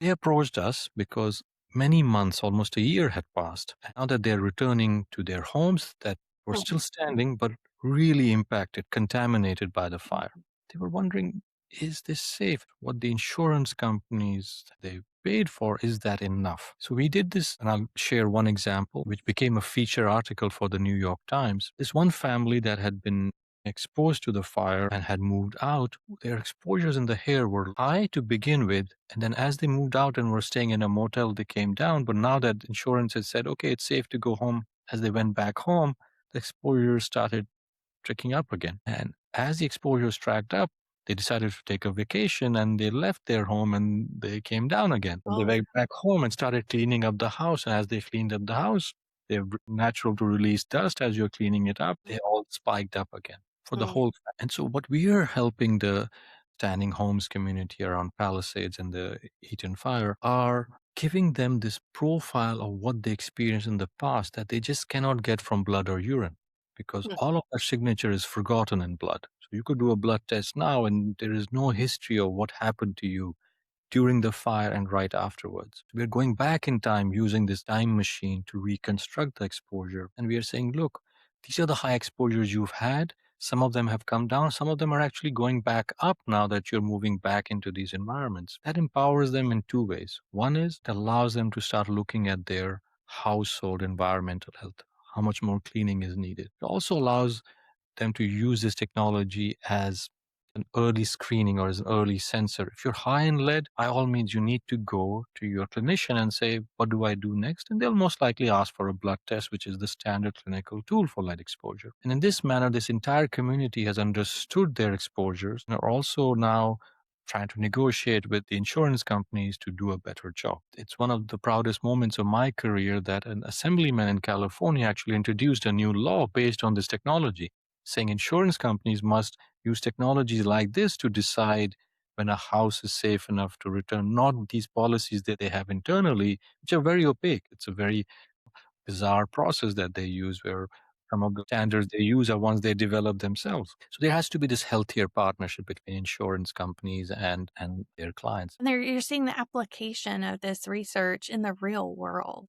They approached us because many months, almost a year had passed. And now that they're returning to their homes that were still Mhm. standing, but really impacted, contaminated by the fire. They were wondering, is this safe? What the insurance companies they paid for, is that enough? So we did this, and I'll share one example, which became a feature article for the New York Times. This one family that had been exposed to the fire and had moved out, their exposures in the hair were high to begin with. And then as they moved out and were staying in a motel, they came down. But now that insurance had said, okay, it's safe to go home, as they went back home, the exposures started tricking up again. And as the exposures tracked up, they decided to take a vacation and they left their home and they came down again. And they Oh, went back home and started cleaning up the house. And as they cleaned up the house, they're natural to release dust as you're cleaning it up. They all spiked up again for the mm, whole. And so, what we are helping the standing homes community around Palisades and the Eaton fire are giving them this profile of what they experienced in the past that they just cannot get from blood or urine because mm. all of that signature is forgotten in blood. So you could do a blood test now and there is no history of what happened to you during the fire and right afterwards. We're going back in time using this time machine to reconstruct the exposure. And we are saying, look, these are the high exposures you've had. Some of them have come down. Some of them are actually going back up now that you're moving back into these environments. That empowers them in two ways. One is it allows them to start looking at their household environmental health, how much more cleaning is needed. It also allows them to use this technology as an early screening or as an early sensor. If you're high in lead, by all means, you need to go to your clinician and say, what do I do next? And they'll most likely ask for a blood test, which is the standard clinical tool for lead exposure. And in this manner, this entire community has understood their exposures and are also now trying to negotiate with the insurance companies to do a better job. It's one of the proudest moments of my career that an assemblyman in California actually introduced a new law based on this technology, saying insurance companies must use technologies like this to decide when a house is safe enough to return, not these policies that they have internally, which are very opaque. It's a very bizarre process that they use where some of the standards they use are ones they develop themselves. So there has to be this healthier partnership between insurance companies and their clients. And you're seeing the application of this research in the real world.